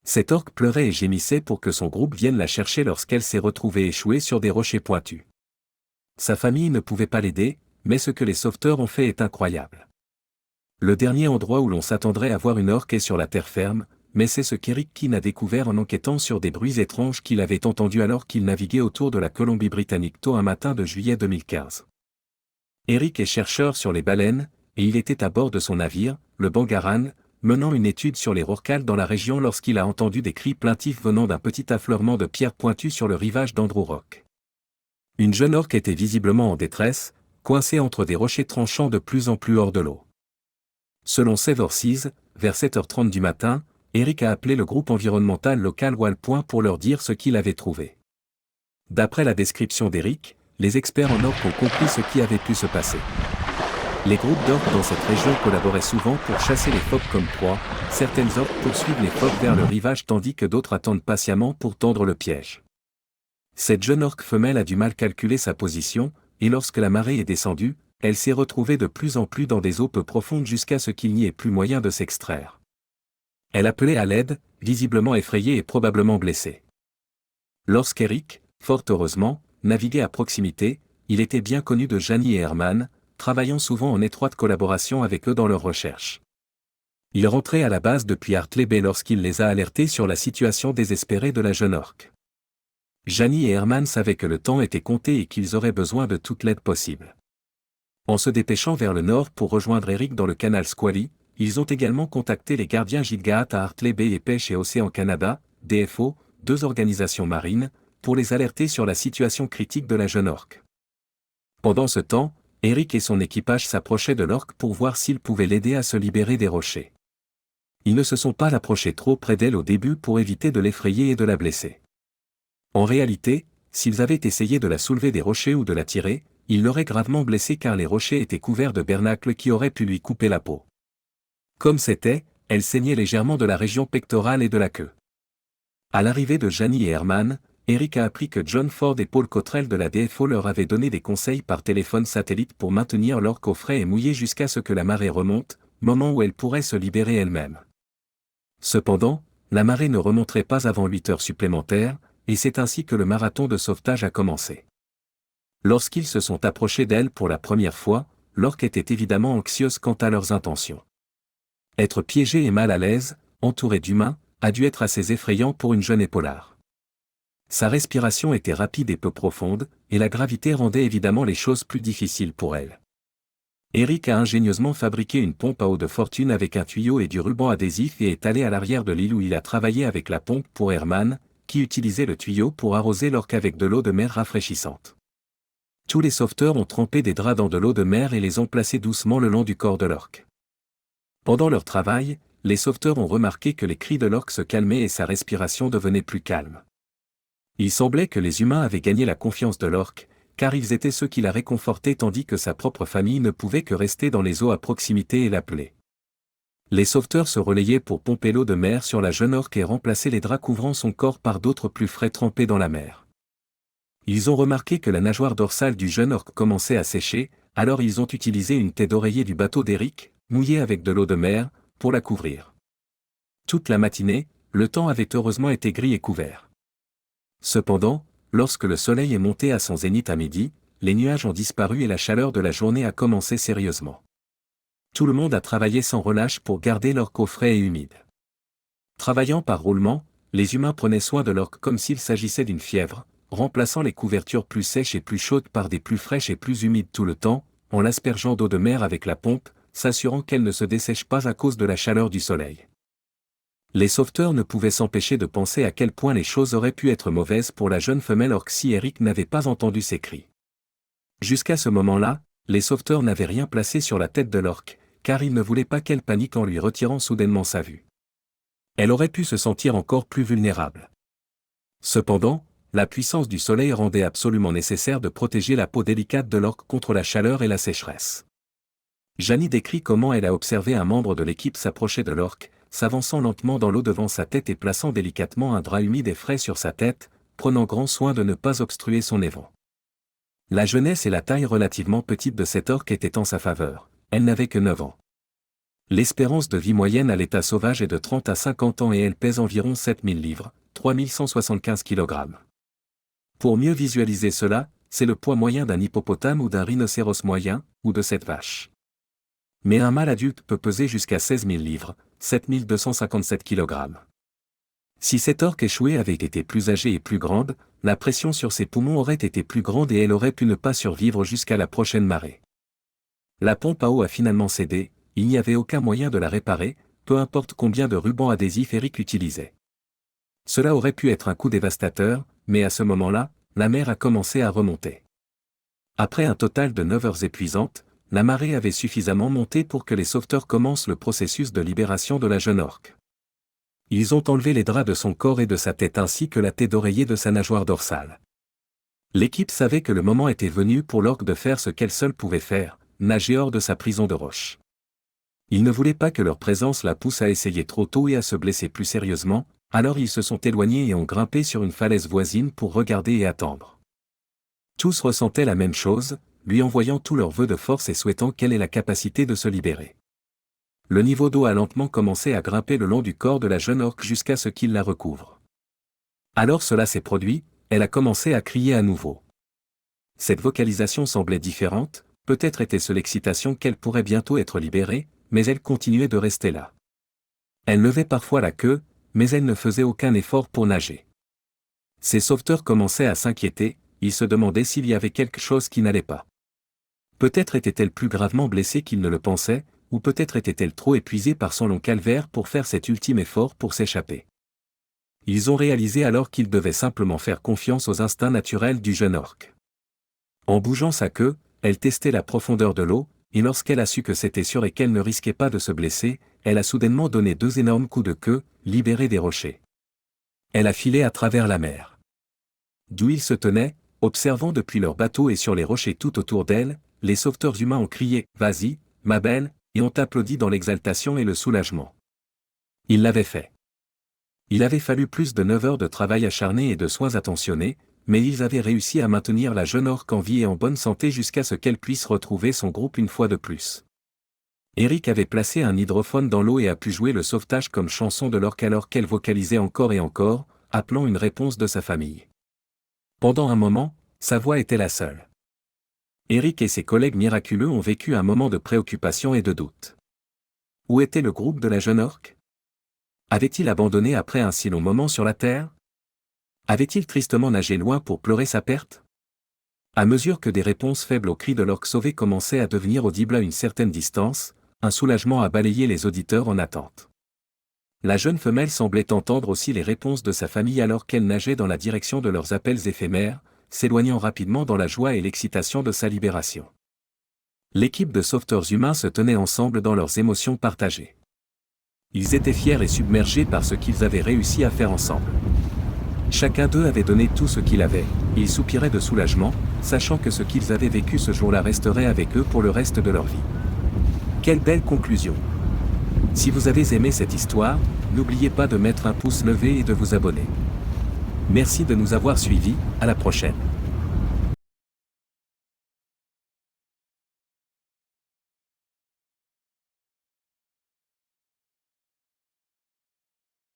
Cet orque pleurait et gémissait pour que son groupe vienne la chercher lorsqu'elle s'est retrouvée échouée sur des rochers pointus. Sa famille ne pouvait pas l'aider, mais ce que les sauveteurs ont fait est incroyable. Le dernier endroit où l'on s'attendrait à voir une orque est sur la terre ferme, mais c'est ce qu'Eric Keane a découvert en enquêtant sur des bruits étranges qu'il avait entendus alors qu'il naviguait autour de la Colombie-Britannique tôt un matin de juillet 2015. Eric est chercheur sur les baleines, et il était à bord de son navire, le Bangaran, menant une étude sur les rorquals dans la région lorsqu'il a entendu des cris plaintifs venant d'un petit affleurement de pierres pointues sur le rivage d'Andrew Rock. Une jeune orque était visiblement en détresse, coincée entre des rochers tranchants de plus en plus hors de l'eau. Selon Save Our Seas, vers 7h30 du matin, Eric a appelé le groupe environnemental local Wallpoint pour leur dire ce qu'il avait trouvé. D'après la description d'Eric, les experts en orques ont compris ce qui avait pu se passer. Les groupes d'orques dans cette région collaboraient souvent pour chasser les phoques comme proie, certaines orques poursuivent les phoques vers le rivage tandis que d'autres attendent patiemment pour tendre le piège. Cette jeune orque femelle a du mal à calculer sa position, et lorsque la marée est descendue, elle s'est retrouvée de plus en plus dans des eaux peu profondes jusqu'à ce qu'il n'y ait plus moyen de s'extraire. Elle appelait à l'aide, visiblement effrayée et probablement blessée. Lorsqu'Eric, fort heureusement, naviguait à proximité, il était bien connu de Jani et Herman, travaillant souvent en étroite collaboration avec eux dans leurs recherches. Il rentrait à la base depuis Hartley Bay lorsqu'il les a alertés sur la situation désespérée de la jeune orque. Jani et Herman savaient que le temps était compté et qu'ils auraient besoin de toute l'aide possible. En se dépêchant vers le nord pour rejoindre Eric dans le canal Squally, ils ont également contacté les gardiens Gilgaat à Hartley Bay et Pêche et Océan Canada, DFO, deux organisations marines, pour les alerter sur la situation critique de la jeune orque. Pendant ce temps, Eric et son équipage s'approchaient de l'orque pour voir s'ils pouvaient l'aider à se libérer des rochers. Ils ne se sont pas approchés trop près d'elle au début pour éviter de l'effrayer et de la blesser. En réalité, s'ils avaient essayé de la soulever des rochers ou de la tirer, ils l'auraient gravement blessée car les rochers étaient couverts de bernacles qui auraient pu lui couper la peau. Comme c'était, elle saignait légèrement de la région pectorale et de la queue. À l'arrivée de Jani et Herman, Eric a appris que John Ford et Paul Cottrell de la DFO leur avaient donné des conseils par téléphone satellite pour maintenir l'orque au frais et mouillé jusqu'à ce que la marée remonte, moment où elle pourrait se libérer elle-même. Cependant, la marée ne remonterait pas avant 8 heures supplémentaires, et c'est ainsi que le marathon de sauvetage a commencé. Lorsqu'ils se sont approchés d'elle pour la première fois, l'orque était évidemment anxieuse quant à leurs intentions. Être piégé et mal à l'aise, entouré d'humains, a dû être assez effrayant pour une jeune épaulard. Sa respiration était rapide et peu profonde, et la gravité rendait évidemment les choses plus difficiles pour elle. Eric a ingénieusement fabriqué une pompe à eau de fortune avec un tuyau et du ruban adhésif et est allé à l'arrière de l'île où il a travaillé avec la pompe pour Herman, qui utilisait le tuyau pour arroser l'orque avec de l'eau de mer rafraîchissante. Tous les sauveteurs ont trempé des draps dans de l'eau de mer et les ont placés doucement le long du corps de l'orque. Pendant leur travail, les sauveteurs ont remarqué que les cris de l'orque se calmaient et sa respiration devenait plus calme. Il semblait que les humains avaient gagné la confiance de l'orque, car ils étaient ceux qui la réconfortaient tandis que sa propre famille ne pouvait que rester dans les eaux à proximité et l'appeler. Les sauveteurs se relayaient pour pomper l'eau de mer sur la jeune orque et remplacer les draps couvrant son corps par d'autres plus frais trempés dans la mer. Ils ont remarqué que la nageoire dorsale du jeune orque commençait à sécher, alors ils ont utilisé une tête d'oreiller du bateau d'Eric, mouillée avec de l'eau de mer, pour la couvrir. Toute la matinée, le temps avait heureusement été gris et couvert. Cependant, lorsque le soleil est monté à son zénith à midi, les nuages ont disparu et la chaleur de la journée a commencé sérieusement. Tout le monde a travaillé sans relâche pour garder l'orque au frais et humide. Travaillant par roulement, les humains prenaient soin de l'orque comme s'il s'agissait d'une fièvre, remplaçant les couvertures plus sèches et plus chaudes par des plus fraîches et plus humides tout le temps, en l'aspergeant d'eau de mer avec la pompe, s'assurant qu'elle ne se dessèche pas à cause de la chaleur du soleil. Les sauveteurs ne pouvaient s'empêcher de penser à quel point les choses auraient pu être mauvaises pour la jeune femelle orque si Eric n'avait pas entendu ses cris. Jusqu'à ce moment-là, les sauveteurs n'avaient rien placé sur la tête de l'orque, car ils ne voulaient pas qu'elle panique en lui retirant soudainement sa vue. Elle aurait pu se sentir encore plus vulnérable. Cependant, la puissance du soleil rendait absolument nécessaire de protéger la peau délicate de l'orque contre la chaleur et la sécheresse. Jani décrit comment elle a observé un membre de l'équipe s'approcher de l'orque, s'avançant lentement dans l'eau devant sa tête et plaçant délicatement un drap humide et frais sur sa tête, prenant grand soin de ne pas obstruer son évent. La jeunesse et la taille relativement petite de cette orque étaient en sa faveur, elle n'avait que 9 ans. L'espérance de vie moyenne à l'état sauvage est de 30 à 50 ans et elle pèse environ 7000 livres, 3175 kg. Pour mieux visualiser cela, c'est le poids moyen d'un hippopotame ou d'un rhinocéros moyen, ou de cette vache. Mais un mâle adulte peut peser jusqu'à 16 000 livres, 7257 kg. Si cette orque échouée avait été plus âgée et plus grande, la pression sur ses poumons aurait été plus grande et elle aurait pu ne pas survivre jusqu'à la prochaine marée. La pompe à eau a finalement cédé, il n'y avait aucun moyen de la réparer, peu importe combien de rubans adhésifs Eric utilisait. Cela aurait pu être un coup dévastateur, mais à ce moment-là, la mer a commencé à remonter. Après un total de 9 heures épuisantes, la marée avait suffisamment monté pour que les sauveteurs commencent le processus de libération de la jeune orque. Ils ont enlevé les draps de son corps et de sa tête ainsi que la tête d'oreiller de sa nageoire dorsale. L'équipe savait que le moment était venu pour l'orque de faire ce qu'elle seule pouvait faire, nager hors de sa prison de roche. Ils ne voulaient pas que leur présence la pousse à essayer trop tôt et à se blesser plus sérieusement, alors ils se sont éloignés et ont grimpé sur une falaise voisine pour regarder et attendre. Tous ressentaient la même chose, lui envoyant tous leurs vœux de force et souhaitant qu'elle ait la capacité de se libérer. Le niveau d'eau a lentement commencé à grimper le long du corps de la jeune orque jusqu'à ce qu'il la recouvre. Alors cela s'est produit, elle a commencé à crier à nouveau. Cette vocalisation semblait différente, peut-être était-ce l'excitation qu'elle pourrait bientôt être libérée, mais elle continuait de rester là. Elle levait parfois la queue, mais elle ne faisait aucun effort pour nager. Ses sauveteurs commençaient à s'inquiéter, ils se demandaient s'il y avait quelque chose qui n'allait pas. Peut-être était-elle plus gravement blessée qu'ils ne le pensaient, ou peut-être était-elle trop épuisée par son long calvaire pour faire cet ultime effort pour s'échapper. Ils ont réalisé alors qu'ils devaient simplement faire confiance aux instincts naturels du jeune orque. En bougeant sa queue, elle testait la profondeur de l'eau, et lorsqu'elle a su que c'était sûr et qu'elle ne risquait pas de se blesser, elle a soudainement donné 2 énormes coups de queue, libérés des rochers. Elle a filé à travers la mer. D'où ils se tenaient, observant depuis leur bateau et sur les rochers tout autour d'elle, les sauveteurs humains ont crié « Vas-y, ma belle !» et ont applaudi dans l'exaltation et le soulagement. Ils l'avaient fait. Il avait fallu plus de 9 heures de travail acharné et de soins attentionnés, mais ils avaient réussi à maintenir la jeune orque en vie et en bonne santé jusqu'à ce qu'elle puisse retrouver son groupe une fois de plus. Eric avait placé un hydrophone dans l'eau et a pu jouer le sauvetage comme chanson de l'orque alors qu'elle vocalisait encore et encore, appelant une réponse de sa famille. Pendant un moment, sa voix était la seule. Eric et ses collègues miraculeux ont vécu un moment de préoccupation et de doute. Où était le groupe de la jeune orque? Avait-il abandonné après un si long moment sur la terre? Avait-il tristement nagé loin pour pleurer sa perte? À mesure que des réponses faibles aux cris de l'orque sauvée commençaient à devenir audibles à une certaine distance, un soulagement a balayé les auditeurs en attente. La jeune femelle semblait entendre aussi les réponses de sa famille alors qu'elle nageait dans la direction de leurs appels éphémères, s'éloignant rapidement dans la joie et l'excitation de sa libération. L'équipe de sauveteurs humains se tenait ensemble dans leurs émotions partagées. Ils étaient fiers et submergés par ce qu'ils avaient réussi à faire ensemble. Chacun d'eux avait donné tout ce qu'il avait, et ils soupiraient de soulagement, sachant que ce qu'ils avaient vécu ce jour-là resterait avec eux pour le reste de leur vie. Quelle belle conclusion! Si vous avez aimé cette histoire, n'oubliez pas de mettre un pouce levé et de vous abonner. Merci de nous avoir suivis, à la prochaine.